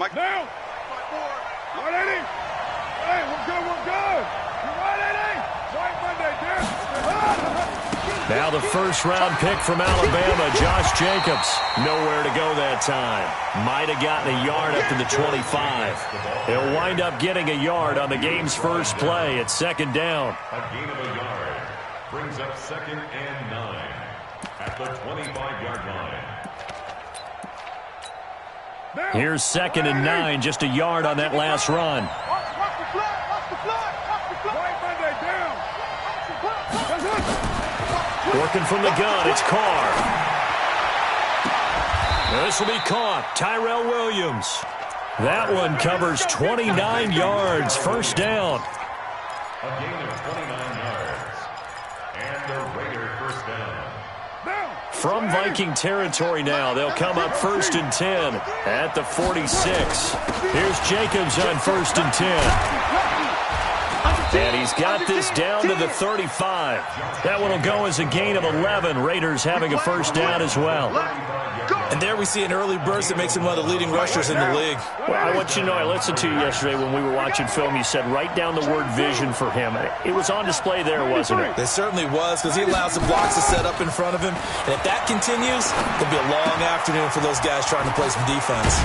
Mike. Now. 180. Hey, we're good, we're good. 180. White Monday, Dan. Now the first-round pick from Alabama, Josh Jacobs. Nowhere to go that time. Might have gotten a yard up to the 25. He'll wind up getting a yard on the game's first play at second down. A gain of a yard brings up 2nd and 9 at the 25-yard line. Here's 2nd and 9, just a yard on that last run. Working from the gun, it's Carr. This will be caught. Tyrell Williams. That one covers 29 yards. First down. A gain of 29 yards. And the Raider first down. From Viking territory now, they'll come up 1st and 10 at the 46. Here's Jacobs on 1st and 10. And he's got this down to the 35. That one will go as a gain of 11. Raiders having a first down as well. And there we see an early burst that makes him one of the leading rushers in the league. Well, I want you to know, I listened to you yesterday when we were watching film. You said write down the word vision for him. It was on display there, wasn't it? It certainly was, because he allows the blocks to set up in front of him. And if that continues, it'll be a long afternoon for those guys trying to play some defense.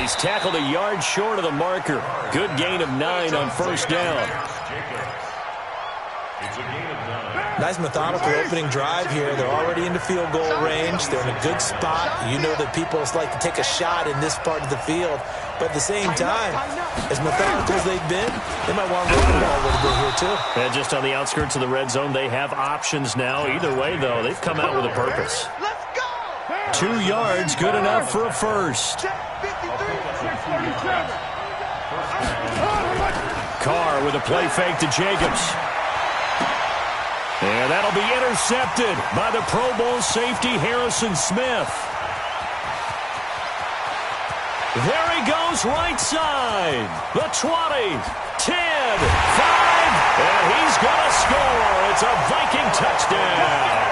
He's tackled a yard short of the marker. Good gain of 9 on first down. Nice methodical opening drive here. They're already into field goal range. They're in a good spot. You know that people like to take a shot in this part of the field. But at the same time, as methodical as they've been, they might want to run the ball a little bit here too. And just on the outskirts of the red zone, they have options now. Either way, though, they've come out with a purpose. 2 yards, good enough for a first. Carr with a play fake to Jacobs. And that'll be intercepted by the Pro Bowl safety Harrison Smith. There he goes, right side. The 20, 10, 5, and he's going to score. It's a Viking touchdown.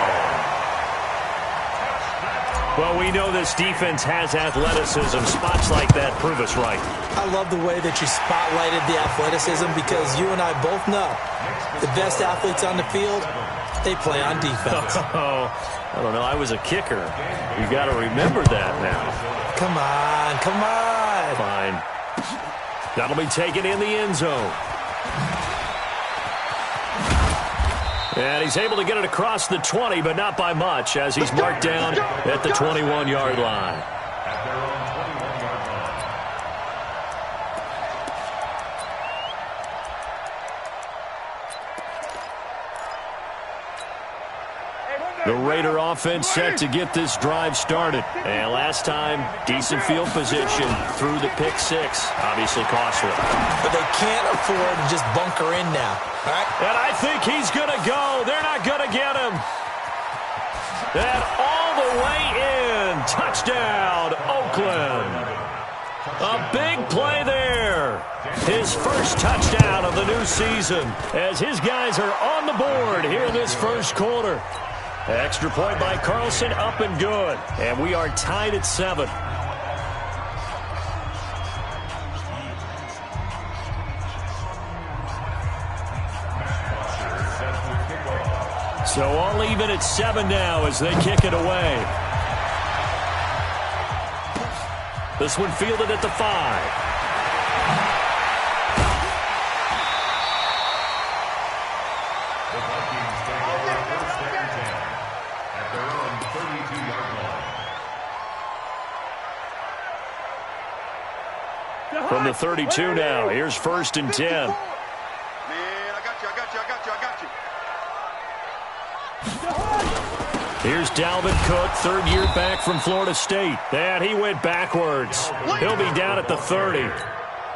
Well, we know this defense has athleticism. Spots like that prove us right. I love the way that you spotlighted the athleticism, because you and I both know the best athletes on the field, they play on defense. Oh, I don't know. I was a kicker. You got to remember that now. Come on, come on. Fine. That'll be taken in the end zone. And he's able to get it across the 20, but not by much, as he's marked down at the 21-yard line. The Raider offense set to get this drive started. And last time, decent field position through the pick 6. Obviously costly. But they can't afford to just bunker in now. All right? And I think he's going to go. They're not going to get him. And all the way in. Touchdown, Oakland. A big play there. His first touchdown of the new season, as his guys are on the board here in this first quarter. Extra point by Carlson, up and good. And we are tied at 7. So all even at 7 now as they kick it away. This one fielded at the 5. From the 32 now, here's 1st and 10. Man, I got you. Here's Dalvin Cook, third-year back from Florida State. And he went backwards. He'll be down at the 30.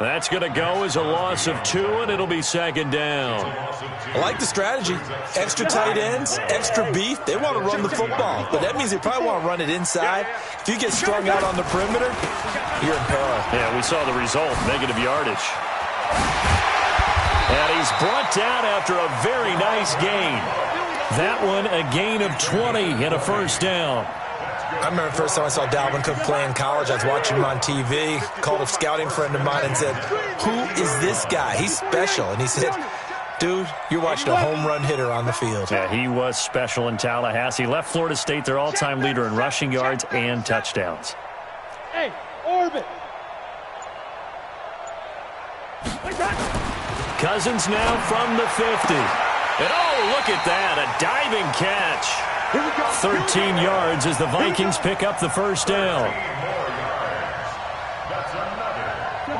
That's going to go as a loss of 2, and it'll be 2nd down. I like the strategy. Extra tight ends, extra beef. They want to run the football, but that means they probably want to run it inside. If you get strung out on the perimeter, you're in peril. Yeah, we saw the result, negative yardage. And he's brought down after a very nice gain. That one, a gain of 20 and a first down. I remember the first time I saw Dalvin Cook play in college. I was watching him on TV, called a scouting friend of mine and said, "Who is this guy? He's special." And he said, "Dude, you're watching a home run hitter on the field." Yeah, he was special in Tallahassee. Left Florida State their all-time leader in rushing yards and touchdowns. Hey, orbit. Cousins now from the 50. And oh, look at that, a diving catch. 13 yards as the Vikings pick up the first down.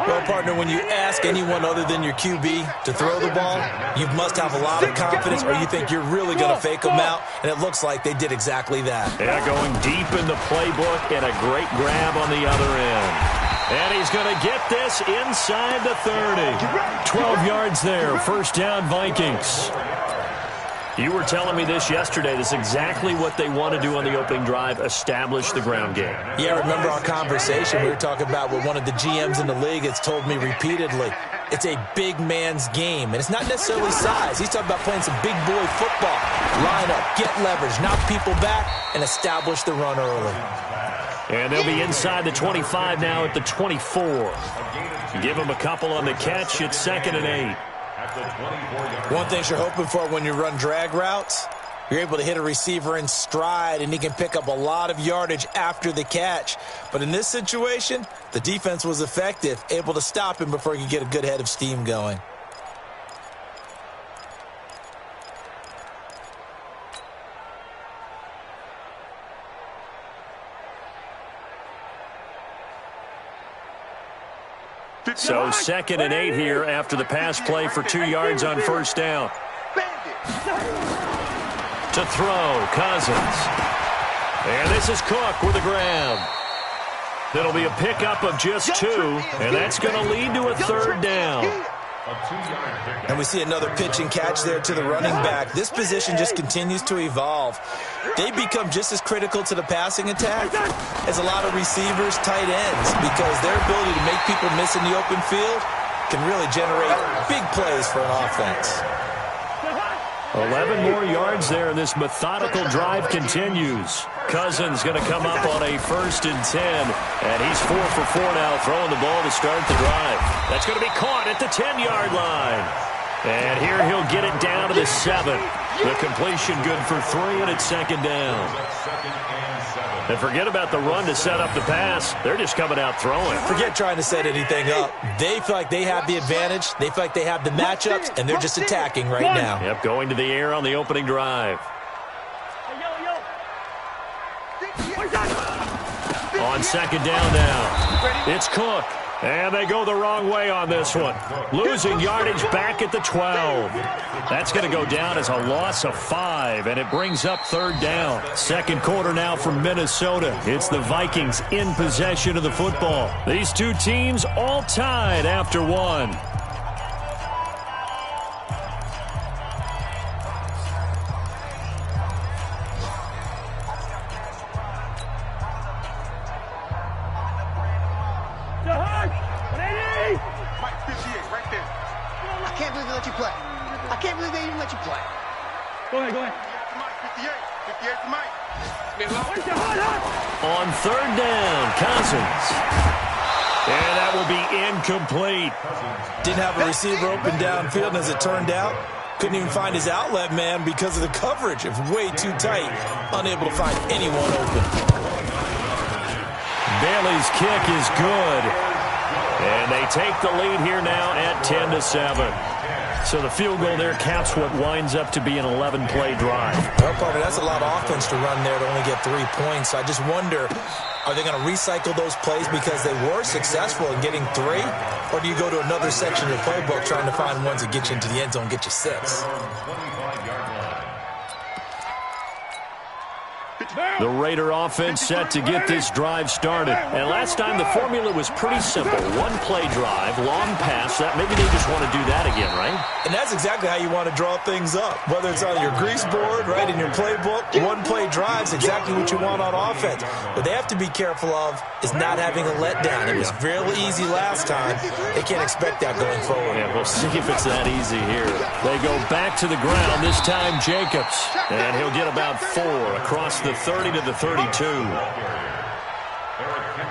Well, partner, when you ask anyone other than your QB to throw the ball, you must have a lot of confidence or you think you're really going to fake them out, and it looks like they did exactly that. Yeah, going deep in the playbook and a great grab on the other end. And he's going to get this inside the 30. 12 yards there, first down Vikings. You were telling me this yesterday. This is exactly what they want to do on the opening drive, establish the ground game. Yeah, remember our conversation? We were talking about what one of the GMs in the league has told me repeatedly. It's a big man's game, and it's not necessarily size. He's talking about playing some big boy football. Line up, get leverage, knock people back, and establish the run early. And they'll be inside the 25 now at the 24. Give them a couple on the catch. It's 2nd and 8. One thing you're hoping for when you run drag routes, you're able to hit a receiver in stride, and he can pick up a lot of yardage after the catch. But in this situation, the defense was effective, able to stop him before he could get a good head of steam going. So 2nd and 8 here after the pass play for 2 yards on first down. To throw, Cousins. And this is Cook with a grab. That'll be a pickup of just 2, and that's going to lead to a 3rd down. And we see another pitch and catch there to the running back. This position just continues to evolve. They become just as critical to the passing attack as a lot of receivers, tight ends, because their ability to make people miss in the open field can really generate big plays for an offense. 11 more yards there, and this methodical drive continues. Cousins going to come up on a 1st and 10, and he's 4 for 4 now, throwing the ball to start the drive. That's going to be caught at the 10-yard line. And here he'll get it down to the 7. The completion good for 3, and it's 2nd down. And forget about the run to set up the pass. They're just coming out throwing. Forget trying to set anything up. They feel like they have the advantage. They feel like they have the matchups, and they're just attacking right now. Yep, going to the air on the opening drive. On 2nd down now, it's Cook. And they go the wrong way on this one. Losing yardage back at the 12. That's going to go down as a loss of 5, and it brings up 3rd down. 2nd quarter now from Minnesota. It's the Vikings in possession of the football. These two teams all tied after 1. Go ahead. 58 for Mike. On 3rd down, Cousins. And that will be incomplete. Didn't have a receiver open downfield, and as it turned out, couldn't even find his outlet man because of the coverage. It was way too tight, unable to find anyone open. Bailey's kick is good. And they take the lead here now at 10-7. So the field goal there caps what winds up to be an 11-play drive. Well, partner, that's a lot of offense to run there to only get 3 points. So I just wonder, are they going to recycle those plays because they were successful in getting 3? Or do you go to another section of the playbook trying to find ones that get you into the end zone and get you 6? The Raider offense set to get this drive started. And last time the formula was pretty simple. 1-play drive, long pass. Maybe they just want to do that again, right? And that's exactly how you want to draw things up. Whether it's on your grease board, right, in your playbook, 1-play drive's exactly what you want on offense. What they have to be careful of is not having a letdown. It was real easy last time. They can't expect that going forward. Yeah, we'll see if it's that easy here. They go back to the ground, this time Jacobs. And he'll get about 4 across the 30 to the 32.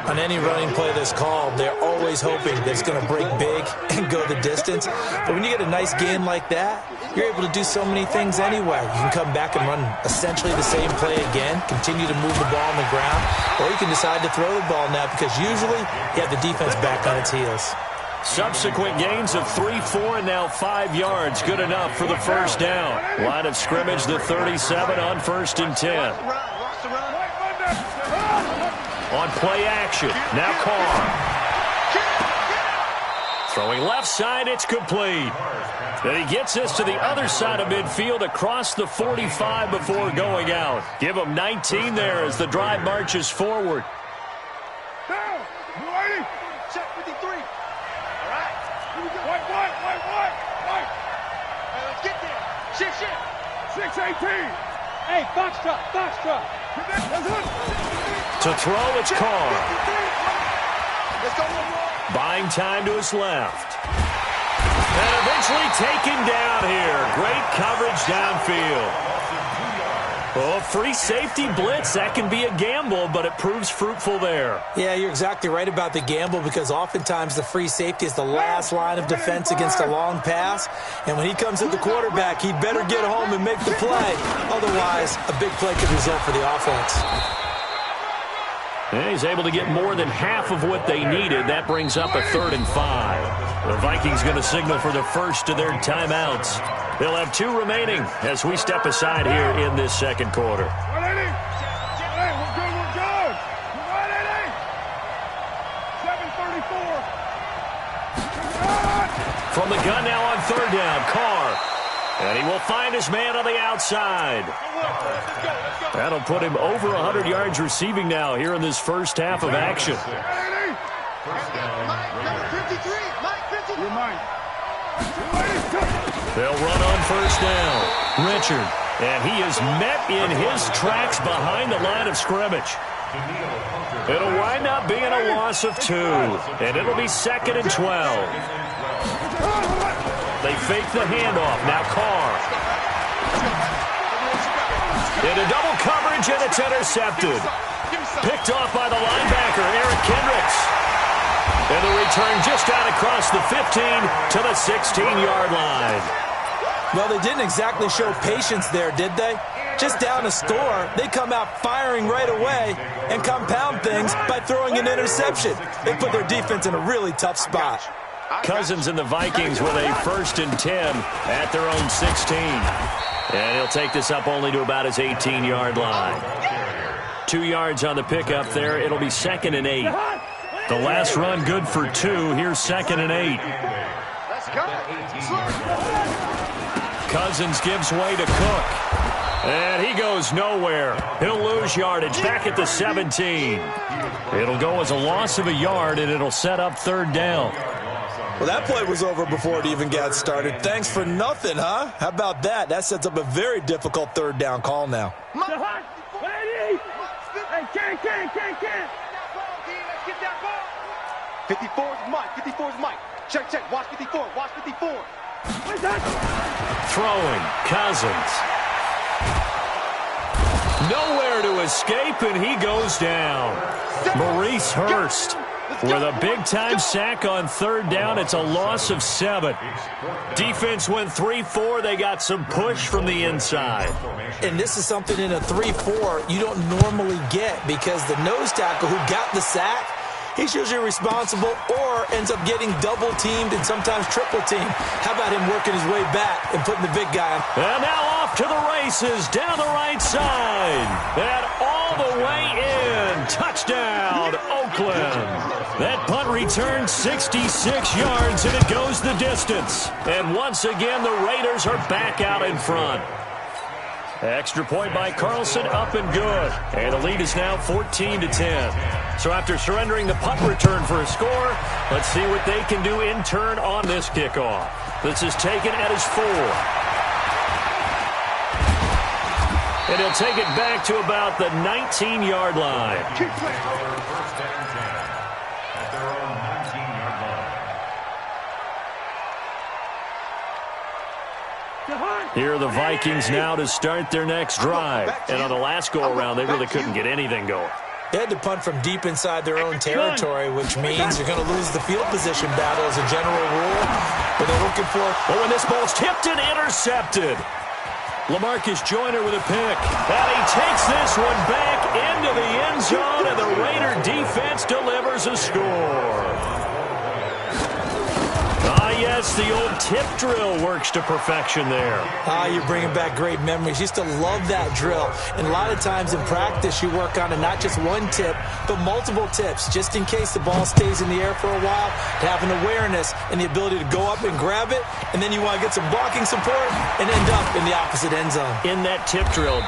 On any running play that's called, they're always hoping that it's going to break big and go the distance. But when you get a nice gain like that, you're able to do so many things anyway. You can come back and run essentially the same play again, continue to move the ball on the ground, or you can decide to throw the ball now because usually you have the defense back on its heels. Subsequent gains of 3, 4, and now 5 yards. Good enough for the first down. Line of scrimmage, the 37 on 1st and 10. On play action, now Carr. Throwing left side, it's complete. And he gets us to the other side of midfield across the 45 before going out. Give him 19 there as the drive marches forward. Down. Ready? Check 53. All right. Here we go. White. Hey, let's get there. Shift. 6-18. Hey, foxtrot. To throw, it's Carr. Buying time to his left. And eventually taken down here. Great coverage downfield. Oh, free safety blitz. That can be a gamble, but it proves fruitful there. Yeah, you're exactly right about the gamble because oftentimes the free safety is the last line of defense against a long pass. And when he comes at the quarterback, he'd better get home and make the play. Otherwise, a big play could result for the offense. And he's able to get more than half of what they needed. That brings up a 3rd and 5. The Vikings going to signal for the first of their timeouts. They'll have 2 remaining as we step aside here in this second quarter. Hey, we're good. 7:34. From the gun now on 3rd down, Carr. And he will find his man on the outside. That'll put him over 100 yards receiving now here in this first half of action. They'll run on 1st down. Richard. And he is met in his tracks behind the line of scrimmage. It'll wind up being a loss of 2. And it'll be 2nd and 12. They fake the handoff. Now Carr. Into double coverage, and it's intercepted. Picked off by the linebacker, Eric Kendricks. And the return just out across the 15 to the 16-yard line. Well, they didn't exactly show patience there, did they? Just down a score, they come out firing right away and compound things by throwing an interception. They put their defense in a really tough spot. Cousins and the Vikings with a 1st and 10 at their own 16. And he'll take this up only to about his 18-yard line. 2 yards on the pickup there. It'll be 2nd and 8. The last run good for 2. Here's 2nd and 8. Cousins gives way to Cook. And he goes nowhere. He'll lose yardage back at the 17. It'll go as a loss of a yard, and it'll set up 3rd down. Well, that play was over before it even got started. Thanks for nothing, huh? How about that? That sets up a very difficult 3rd down call now. Hey, Ken. 54's Mike. Check. Watch 54. Throwing, Cousins. Nowhere to escape, and he goes down. Maurice Hurst with a big-time sack on 3rd down. It's a loss of 7. Defense went 3-4. They got some push from the inside. And this is something in a 3-4 you don't normally get because the nose tackle who got the sack, he's usually responsible or ends up getting double-teamed and sometimes triple-teamed. How about him working his way back and putting the big guy on? And now off to the races down the right side. And all the way in. Touchdown, Oakland. That punt return 66 yards, and it goes the distance. And once again, the Raiders are back out in front. Extra point by Carlson, up and good. And the lead is now 14-10. So after surrendering the punt return for a score, let's see what they can do in turn on this kickoff. This is taken at his 4. And he'll take it back to about the 19-yard line. First and 10 at their own 19-yard line. Here are the Vikings now to start their next drive. And on the last go-around, they really couldn't get anything going. They had to punt from deep inside their own territory, which means you're going to lose the field position battle as a general rule. But they're looking for... Oh, and this ball's tipped and intercepted. LaMarcus Joyner with a pick. And he takes this one back into the end zone, and the Raider defense delivers a score. Yes, the old tip drill works to perfection there. You're bringing back great memories. Used to love that drill. And a lot of times in practice, you work on it, not just one tip, but multiple tips, just in case the ball stays in the air for a while, to have an awareness and the ability to go up and grab it, and then you want to get some blocking support and end up in the opposite end zone. In that tip drill,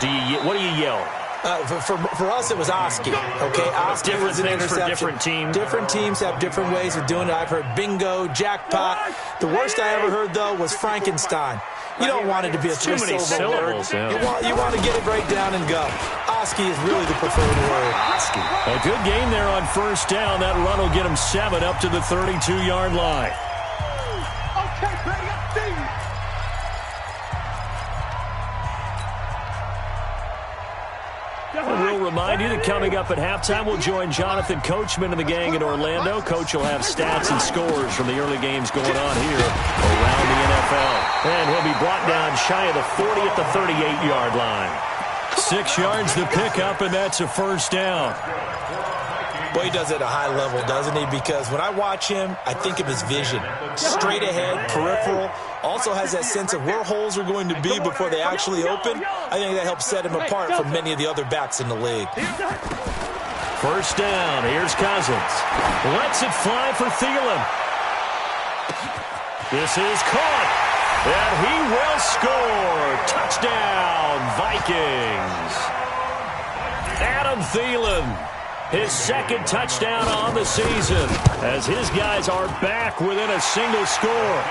what do you yell? For us, it was Oski. Okay, Oski was an interception. For different teams. Different teams have different ways of doing it. I've heard bingo, jackpot. The worst I ever heard, though, was Frankenstein. You don't want it to be a three-syllable word. Yeah. You want to get it right down and go. Oski is really the preferred word. Oski. A good game there on first down. That run will get him 7 up to the 32-yard line. Okay, ready up, We'll remind you that coming up at halftime, we'll join Jonathan Coachman and the gang in Orlando. Coach will have stats and scores from the early games going on here around the NFL. And he'll be brought down shy of the 40 at the 38-yard line. 6 yards to pick up, and that's a first down. Boy, he does it at a high level, doesn't he? Because when I watch him, I think of his vision. Straight ahead, peripheral. Also has that sense of where holes are going to be before they actually open. I think that helps set him apart from many of the other backs in the league. First down. Here's Cousins. Lets it fly for Thielen. This is caught. And he will score. Touchdown, Vikings. Adam Thielen. His second touchdown on the season as his guys are back within a single score.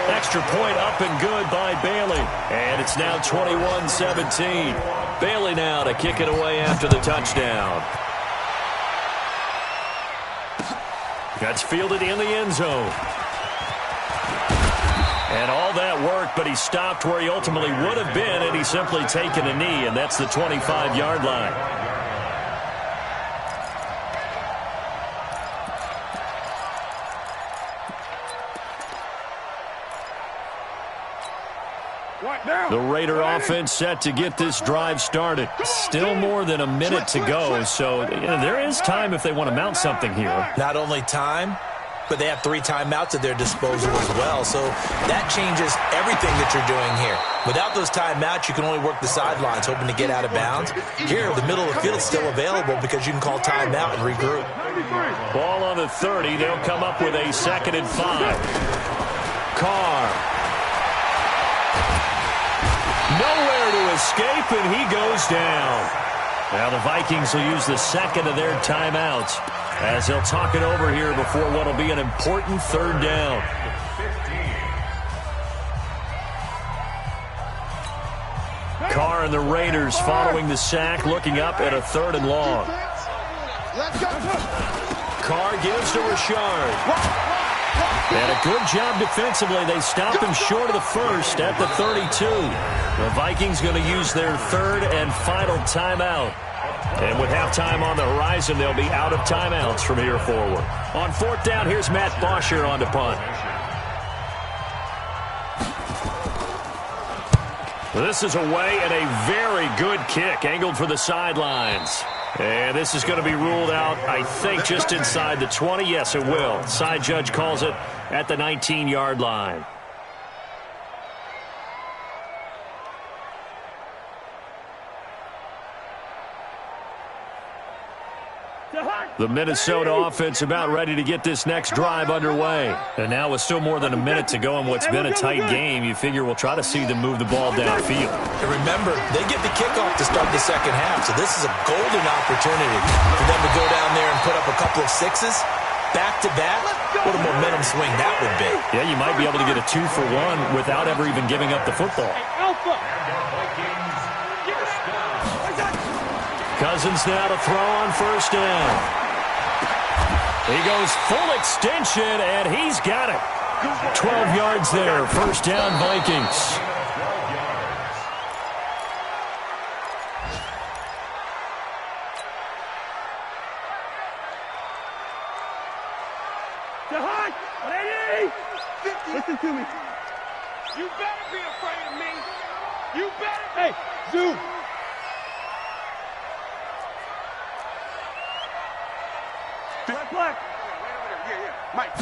Extra point up and good by Bailey. And it's now 21-17. Bailey now to kick it away after the touchdown. That's fielded in the end zone. And all that work, but he stopped where he ultimately would have been, and he's simply taken a knee, and that's the 25-yard line. The Raider offense set to get this drive started. Still more than a minute to go, so there is time if they want to mount something here. Not only time, but they have 3 timeouts at their disposal as well, so that changes everything that you're doing here. Without those timeouts, you can only work the sidelines, hoping to get out of bounds. Here, the middle of the field's still available because you can call timeout and regroup. Ball on the 30. They'll come up with a 2nd and 5. Carr. Nowhere to escape, and he goes down. Now the Vikings will use the 2nd of their timeouts as they'll talk it over here before what will be an important 3rd down. Carr and the Raiders following the sack, looking up at a 3rd and long. Carr gives to Richard. And a good job defensively. They stop him short of the 1st at the 32. The Vikings going to use their 3rd and final timeout. And with halftime on the horizon, they'll be out of timeouts from here forward. On 4th down, here's Matt Bosher on to punt. This is away and a very good kick, angled for the sidelines. And this is going to be ruled out, I think, just inside the 20. Yes, it will. Side judge calls it at the 19-yard line. The Minnesota offense about ready to get this next drive underway. And now with still more than a minute to go in what's been a tight game, you figure we'll try to see them move the ball downfield. And remember, they get the kickoff to start the 2nd half, so this is a golden opportunity for them to go down there and put up a couple of 6s back-to-back. What a momentum swing that would be. Yeah, you might be able to get a 2-for-1 without ever even giving up the football. Cousins now to throw on 1st down. He goes full extension, and he's got it. 12 yards there. 1st down, Vikings. 180! Listen to me. You better be afraid of me. You better. Hey, zoom. Black. Yeah. Mike.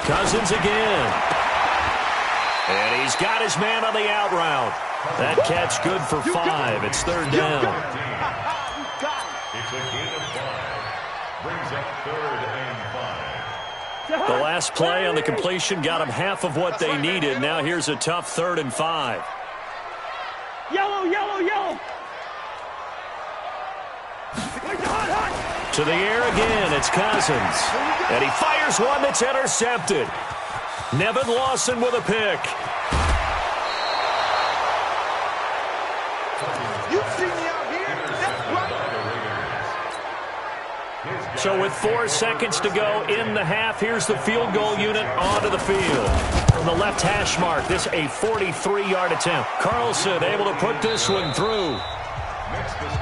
Cousins again. And he's got his man on the out route. That catch good for 5. It's third down. It's a gain of 5. Brings up 3rd and 5. The last play on the completion got them half of what they needed. Now here's a tough 3rd and 5. Yellow. To the air again, it's Cousins. And he fires one that's intercepted. Nevin Lawson with a pick. You see me out here? That's right. So with 4 seconds to go in the half, here's the field goal unit onto the field. From the left hash mark, this a 43-yard attempt. Carlson able to put this one through.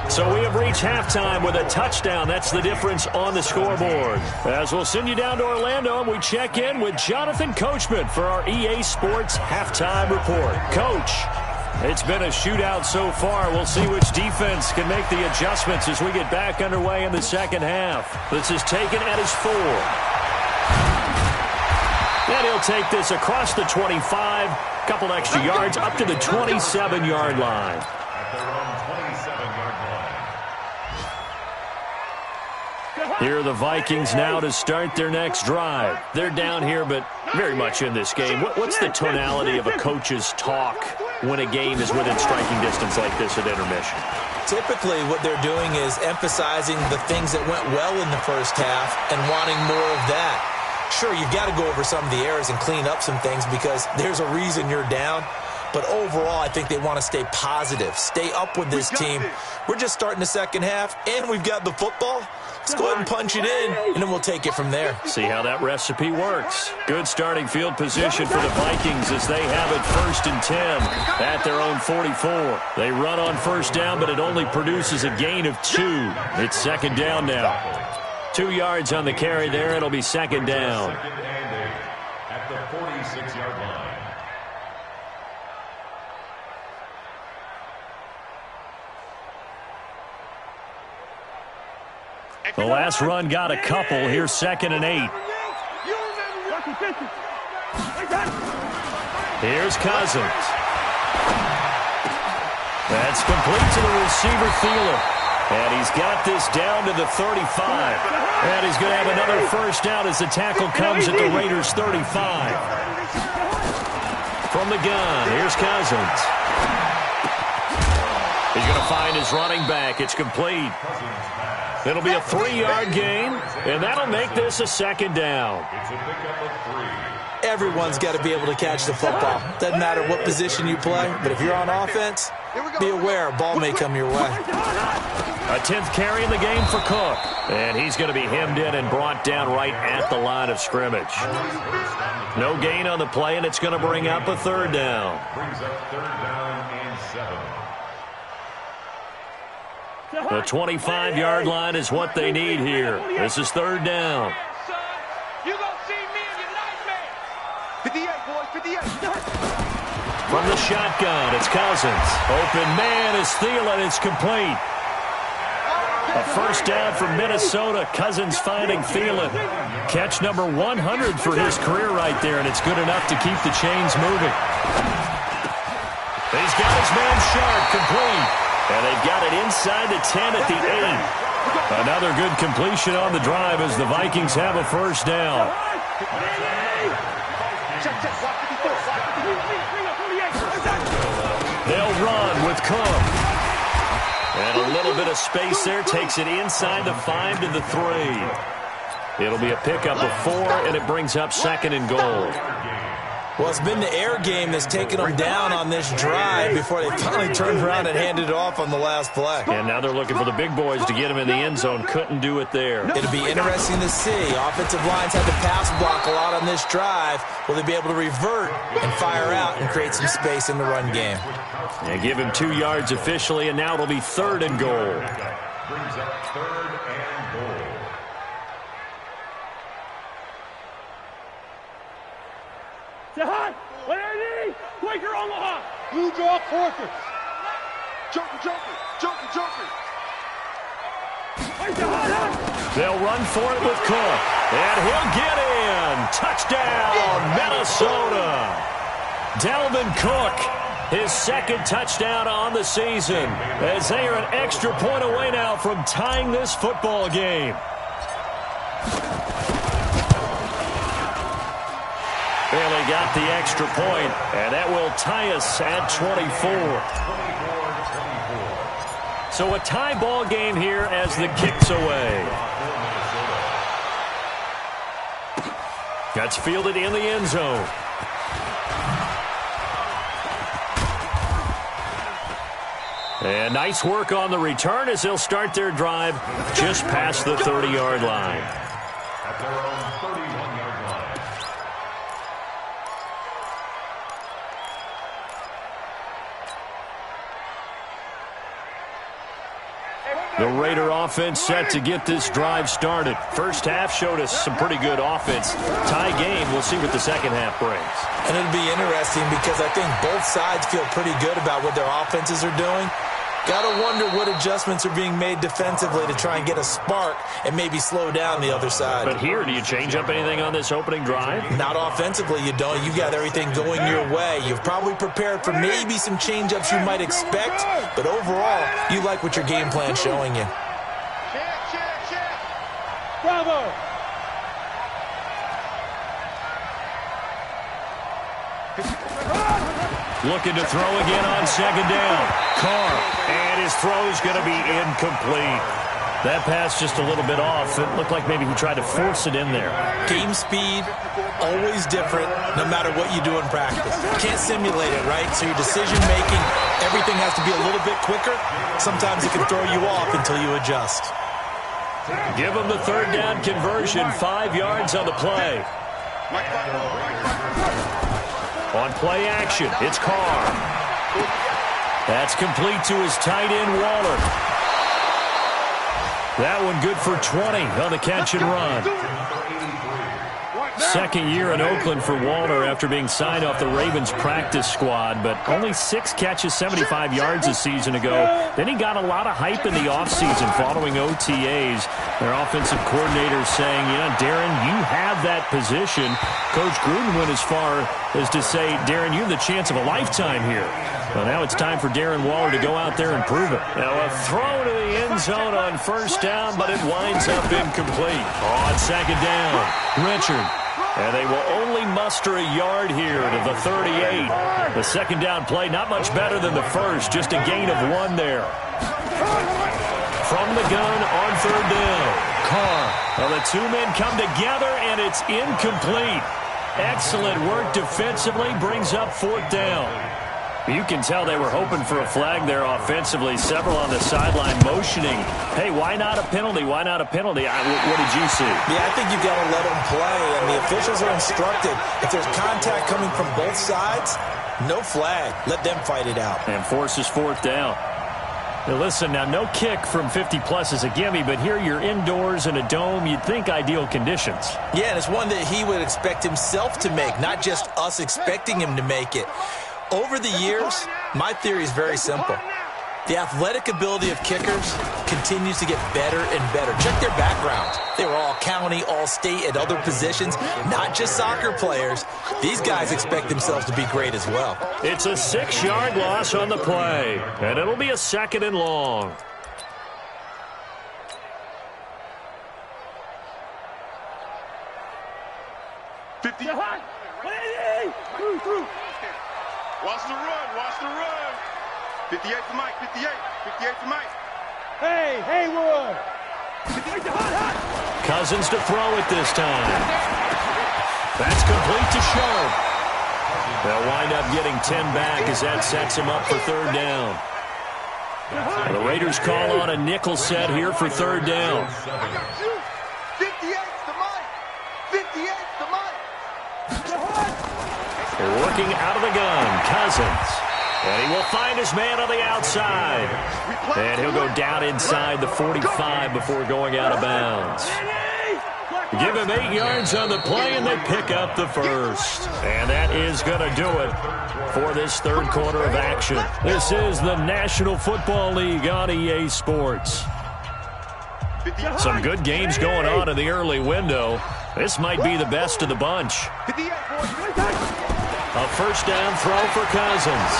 So we have reached halftime with a touchdown. That's the difference on the scoreboard. As we'll send you down to Orlando, we check in with Jonathan Coachman for our EA Sports Halftime Report. Coach, it's been a shootout so far. We'll see which defense can make the adjustments as we get back underway in the second half. This is taken at his 4. And he'll take this across the 25, couple extra yards up to the 27-yard line. Here are the Vikings now to start their next drive. They're down here, but very much in this game. What's the tonality of a coach's talk when a game is within striking distance like this at intermission? Typically, what they're doing is emphasizing the things that went well in the first half and wanting more of that. Sure, you've got to go over some of the errors and clean up some things because there's a reason you're down. But overall, I think they want to stay positive, stay up with this team. We're just starting the second half, and we've got the football. Let's go ahead and punch it in, and then we'll take it from there. See how that recipe works. Good starting field position for the Vikings as they have it 1st and 10 at their own 44. They run on first down, but it only produces a gain of 2. It's second down now. 2 yards on the carry there. It'll be second down. Second and 8 at the 46-yard line. The last run got a couple. Here's 2nd and 8. Here's Cousins. That's complete to the receiver, Thielen. And he's got this down to the 35. And he's going to have another first down as the tackle comes at the Raiders' 35. From the gun, here's Cousins. He's going to find his running back. It's complete. It'll be a 3-yard gain, and that'll make this a second down. It's a pickup of 3. Everyone's got to be able to catch the football. Doesn't matter what position you play, but if you're on offense, be aware a ball may come your way. A 10th carry in the game for Cook, and he's going to be hemmed in and brought down right at the line of scrimmage. No gain on the play, and it's going to bring up a 3rd down. Brings up 3rd down and 7. The 25-yard line is what they need here. This is 3rd down. You gonna see me in your nightmare. 58, boys, 58. From the shotgun, it's Cousins. Open man is Thielen. It's complete. A first down for Minnesota. Cousins finding Thielen. Catch number 100 for his career right there, and it's good enough to keep the chains moving. He's got his man sharp, complete. And they've got it inside the 10 at the 8. Another good completion on the drive as the Vikings have a first down. They'll run with Cook. And a little bit of space there takes it inside the 5 to the 3. It'll be a pickup of 4, and it brings up 2nd and goal. Well, it's been the air game that's taken them down on this drive before they finally turned around and handed it off on the last play. And now they're looking for the big boys to get him in the end zone. Couldn't do it there. It'll be interesting to see. Offensive lines had to pass block a lot on this drive. Will they be able to revert and fire out and create some space in the run game? And give him 2 yards officially, and now it'll be 3rd and goal. Brings up 3rd and goal. Say hi. Lady. Quaker Omaha. Blue draw Corker. Joker, Joker, Joker, Joker. They'll run for it with Cook. And he'll get in. Touchdown, Minnesota. Dalvin Cook, his second touchdown on the season, as they are an extra point away now from tying this football game. Barely got the extra point, and that will tie us at 24. So a tie ball game here as the kick's away. That's fielded in the end zone. And nice work on the return as they'll start their drive just past the 30-yard line. At their own 31-yard line. The Raider offense set to get this drive started. First half showed us some pretty good offense. Tie game, we'll see what the second half brings. And it'll be interesting because I think both sides feel pretty good about what their offenses are doing. Got to wonder what adjustments are being made defensively to try and get a spark and maybe slow down the other side. But here, do you change up anything on this opening drive? Not offensively, you don't. You got everything going your way. You've probably prepared for maybe some change-ups you might expect, but overall, you like what your game plan's showing you. Bravo. Looking to throw again on second down. Carr, and his throw's going to be incomplete. That pass just a little bit off. It looked like maybe he tried to force it in there. Game speed, always different, no matter what you do in practice. Can't simulate it, right? So your decision-making, everything has to be a little bit quicker. Sometimes it can throw you off until you adjust. Give him the third down conversion, 5 yards on the play. On play action, it's Carr. That's complete to his tight end, Waller. That one good for 20 on the catch and run. Second year in Oakland for Waller after being signed off the Ravens practice squad, but only 6 catches, 75 yards a season ago. Then he got a lot of hype in the offseason following OTAs. Their offensive coordinator saying, Darren, you have that position. Coach Gruden went as far as to say, Darren, you have the chance of a lifetime here. Well, now it's time for Darren Waller to go out there and prove it. Now a throw to the end zone on first down, but it winds up incomplete. On second down, Richard. And they will only muster a yard here to the 38. The second down play, not much better than the first, just a gain of 1 there. From the gun on third down, Carr. Well, the two men come together, and it's incomplete. Excellent work defensively, brings up fourth down. You can tell they were hoping for a flag there offensively. Several on the sideline motioning. Hey, why not a penalty? Why not a penalty? What did you see? Yeah, I think you've got to let them play, and the officials are instructed. If there's contact coming from both sides, no flag. Let them fight it out. And forces fourth down. Now listen, now no kick from 50-plus is a gimme, but here you're indoors in a dome. You'd think ideal conditions. Yeah, and it's one that he would expect himself to make, not just us expecting him to make it. Over the years, my theory is very simple. The athletic ability of kickers continues to get better and better. Check their backgrounds. They were all county, all state, at other positions, not just soccer players. These guys expect themselves to be great as well. It's a 6-yard loss on the play, and it'll be a second and long. Watch the run, watch the run. 58 to Mike, 58 to Mike. Hey, Haywood. 58 to hot. Cousins to throw it this time. That's complete to Show. They'll wind up getting 10 back as that sets him up for third down. The Raiders call on a nickel set here for third down. 58 to Mike. 58 to Mike. Working out of the gun, Cousins. And he will find his man on the outside. And he'll go down inside the 45 before going out of bounds. Give him 8 yards on the play, and they pick up the first. And that is going to do it for this third quarter of action. This is the National Football League on EA Sports. Some good games going on in the early window. This might be the best of the bunch. A first down throw for Cousins.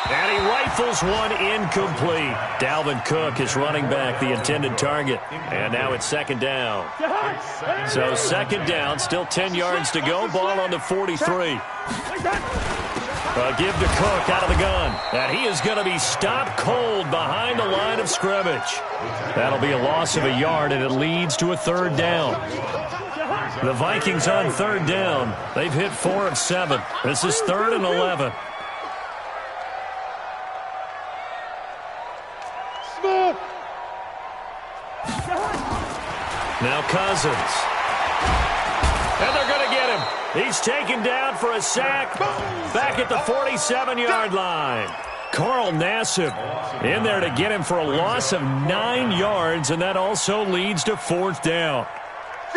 And he rifles one incomplete. Dalvin Cook is running back, the intended target. And now it's second down. So second down, still 10 yards to go. Ball on the 43. A give to Cook out of the gun. And he is going to be stopped cold behind the line of scrimmage. That'll be a loss of a yard, and it leads to a third down. The Vikings on third down. They've hit 4 of 7. This is 3rd and 11. Now Cousins. And they're going to get him. He's taken down for a sack back at the 47-yard line. Carl Nassib in there to get him for a loss of 9 yards, and that also leads to 4th down.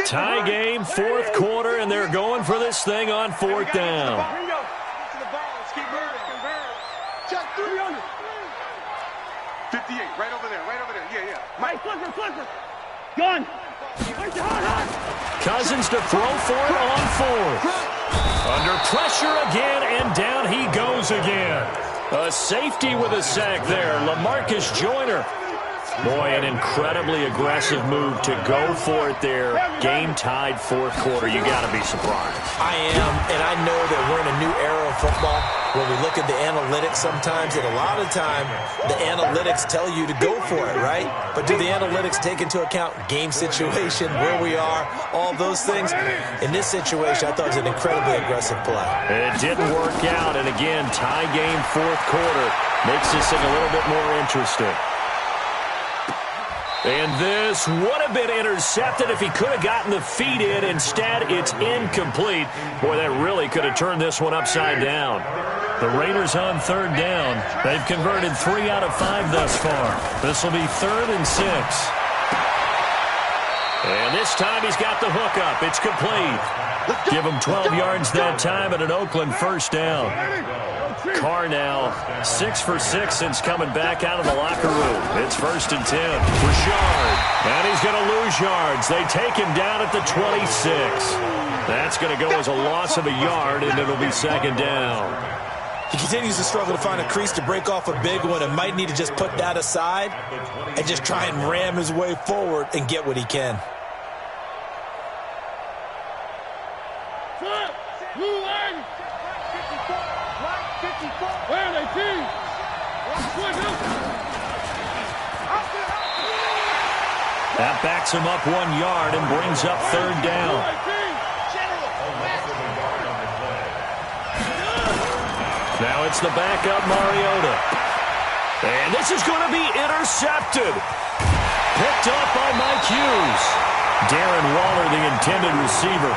Tie game, 4th quarter, and they're going for this thing on 4th down. 58, right over there. Yeah. Mike, flipper. Gun. Cousins to throw for it on 4th. Under pressure again, and down he goes again. A safety with a sack there, LaMarcus Joyner. Boy, an incredibly aggressive move to go for it there. Game tied 4th quarter. You got to be surprised. I am, and I know that we're in a new era of football where we look at the analytics sometimes, and a lot of time the analytics tell you to go for it, right? But do the analytics take into account game situation, where we are, all those things? In this situation, I thought it was an incredibly aggressive play. It didn't work out, and again, tie game 4th quarter makes this thing a little bit more interesting. And this would have been intercepted if he could have gotten the feet in. Instead, it's incomplete. Boy, that really could have turned this one upside down. The Raiders on third down. They've converted 3 out of 5 thus far. This will be 3rd and 6. And this time he's got the hook up. It's complete. Give him 12 yards that time and an Oakland first down. Carr now 6 for 6 since coming back out of the locker room. It's 1st and 10. Richard. And he's going to lose yards. They take him down at the 26. That's going to go as a loss of a yard, and it'll be 2nd down. He continues to struggle to find a crease to break off a big one and might need to just put that aside and just try and ram his way forward and get what he can. Where are they, team? That backs him up 1 yard and brings up 3rd down. Now it's the backup Mariota. And this is going to be intercepted. Picked up by Mike Hughes. Darren Waller, the intended receiver.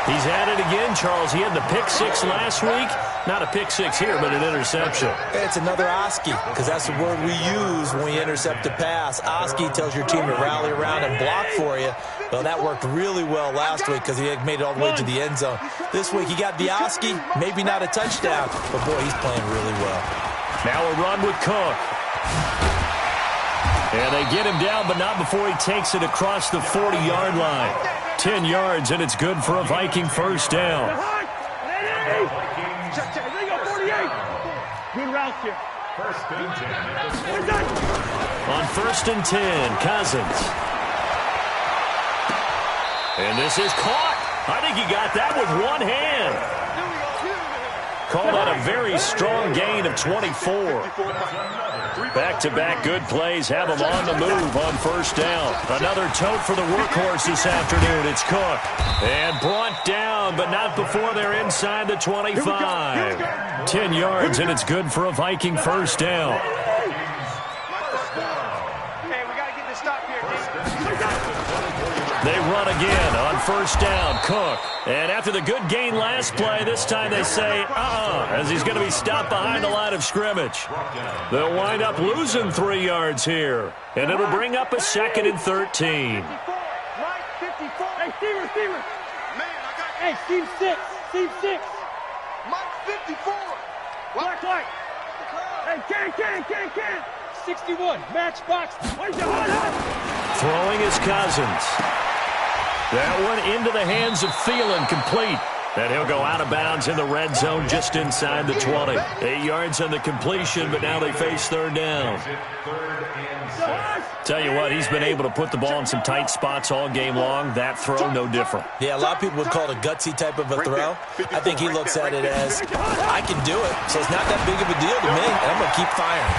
He's at it again, Charles. He had the pick 6 last week. Not a pick 6 here, but an interception. It's another Oski, because that's the word we use when we intercept a pass. Oski tells your team to rally around and block for you. Well, that worked really well last week because he had made it all the way to the end zone. This week he got the Oski, maybe not a touchdown, but boy, he's playing really well. Now a run with Cook. And they get him down, but not before he takes it across the 40-yard line. 10 yards, and it's good for a Viking first down. Good route here. On 1st and 10, Cousins. And this is caught. I think he got that with one hand. Called out a very strong gain of 24. Back-to-back good plays have him on the move on 1st down. Another tote for the workhorse this afternoon. It's Cook. And brought down, but not before they're inside the 25. 10 yards, and it's good for a Viking first down. Hey, we got to get this stop here, They run again on 1st down. Cook. And after the good gain last play, this time they say, as he's going to be stopped behind the line of scrimmage. They'll wind up losing 3 yards here. And it'll bring up a 2nd and 13. receiver. Man, I got Hey, seam 6. Seam 6. Mike 54. Black light. Hey, can. 61. Matchbox. Where's your heart? Throwing his Cousins. That one into the hands of Thielen, complete. And he'll go out of bounds in the red zone just inside the 20. 8 yards on the completion, but now they face third down. Tell you what, he's been able to put the ball in some tight spots all game long. That throw, no different. Yeah, a lot of people would call it a gutsy type of a throw. I think he looks at it as, I can do it, so it's not that big of a deal to me, and I'm going to keep firing.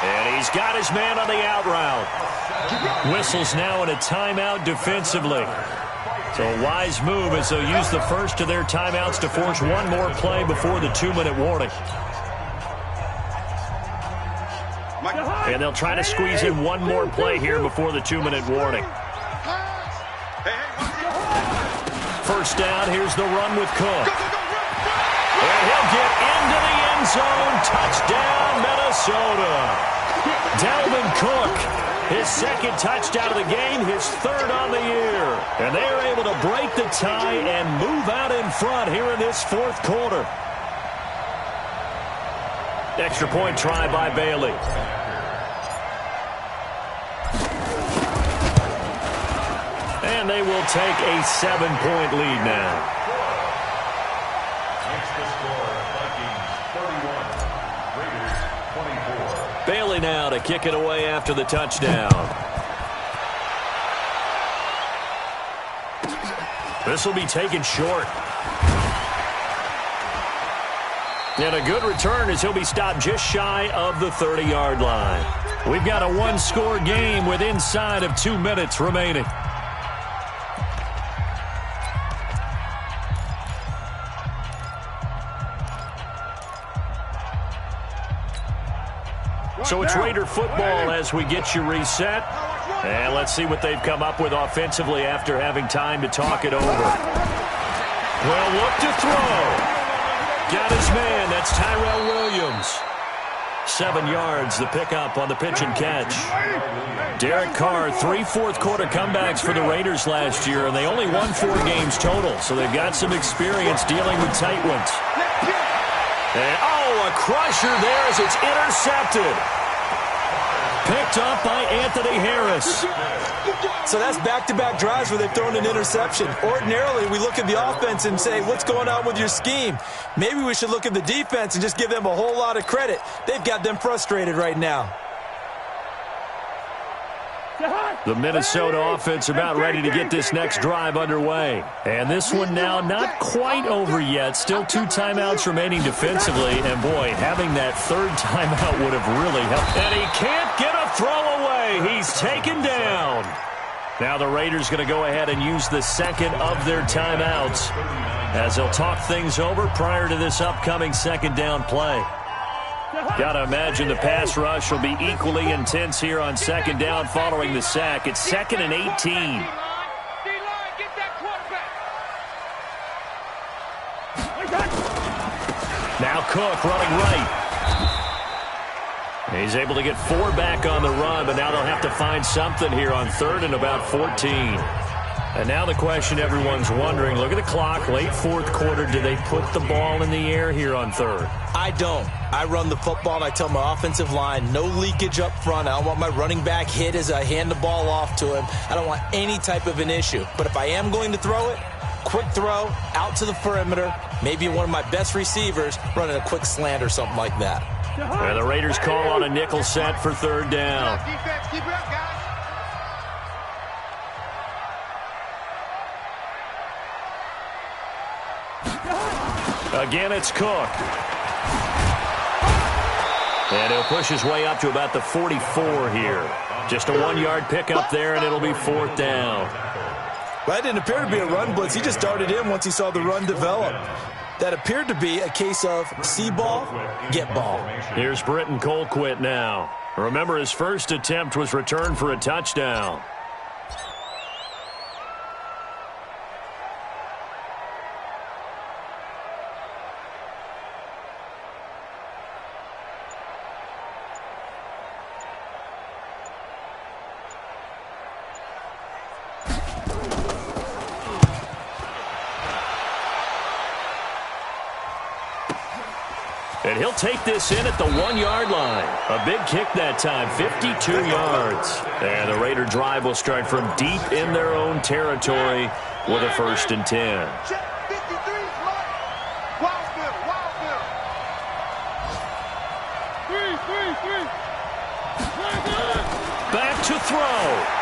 And he's got his man on the out route. Whistles now in a timeout defensively. So a wise move as they'll use the first of their timeouts to force one more play before the 2-minute warning. And they'll try to squeeze in one more play here before the 2-minute warning. First down, here's the run with Cook. And he'll get into the end zone. Touchdown, Minnesota. Dalvin Cook, his second touchdown of the game, his third on the year. And they're able to break the tie and move out in front here in this fourth quarter. Extra point try by Bailey. And they will take a 7-point lead now. Bailey now to kick it away after the touchdown. This will be taken short. And a good return as he'll be stopped just shy of the 30-yard line. We've got a one-score game with inside of 2 minutes remaining. So it's Raider football as we get you reset. And let's see what they've come up with offensively after having time to talk it over. Well, look to throw. Got his man. That's Tyrell Williams. 7 yards, the pickup on the pitch and catch. Derek Carr, 3 fourth-quarter comebacks for the Raiders last year, and they only won 4 games total, so they've got some experience dealing with tight ones. And, oh, a crusher there as it's intercepted. Picked up by Anthony Harris. So that's back-to-back drives where they've thrown an interception. Ordinarily, we look at the offense and say, what's going on with your scheme? Maybe we should look at the defense and just give them a whole lot of credit. They've got them frustrated right now. The Minnesota offense about ready to get this next drive underway. And this one now not quite over yet. Still 2 timeouts remaining defensively. And, boy, having that third timeout would have really helped. And he can't get a throw away. He's taken down. Now the Raiders going to go ahead and use the second of their timeouts as they'll talk things over prior to this upcoming second down play. Got to imagine the pass rush will be equally intense here on second down following the sack. It's 2nd and 18. Now Cook running right. He's able to get 4 back on the run, but now they'll have to find something here on 3rd and about 14. And now the question everyone's wondering, look at the clock, late fourth quarter, do they put the ball in the air here on 3rd? I don't. I run the football, and I tell my offensive line, no leakage up front. I don't want my running back hit as I hand the ball off to him. I don't want any type of an issue. But if I am going to throw it, quick throw, out to the perimeter, maybe one of my best receivers running a quick slant or something like that. And the Raiders call on a nickel set for 3rd down. Defense, keep it up, guys. Again, it's Cook. And he'll push his way up to about the 44 here. Just a 1-yard pickup there, and it'll be 4th down. Well, that didn't appear to be a run blitz. He just darted in once he saw the run develop. That appeared to be a case of see ball, get ball. Here's Britton Colquitt now. Remember, his first attempt was returned for a touchdown. And he'll take this in at the 1-yard line. A big kick that time, 52 yards. And the Raider drive will start from deep in their own territory with a 1st and 10. Back to throw.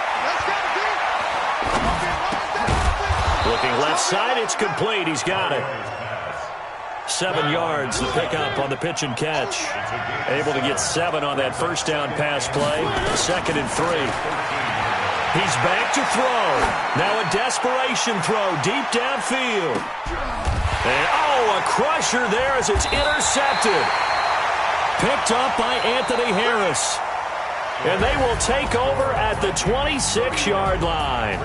Looking left side, it's complete. He's got it. 7 yards to pick up on the pitch and catch. Able to get 7 on that first down pass play. 2nd and 3. He's back to throw. Now a desperation throw deep downfield. And a crusher there as it's intercepted. Picked up by Anthony Harris. And they will take over at the 26-yard line.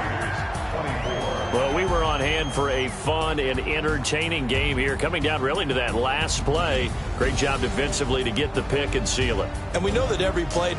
Well, we were on hand for a fun and entertaining game here, coming down really to that last play. Great job defensively to get the pick and seal it. And we know that every play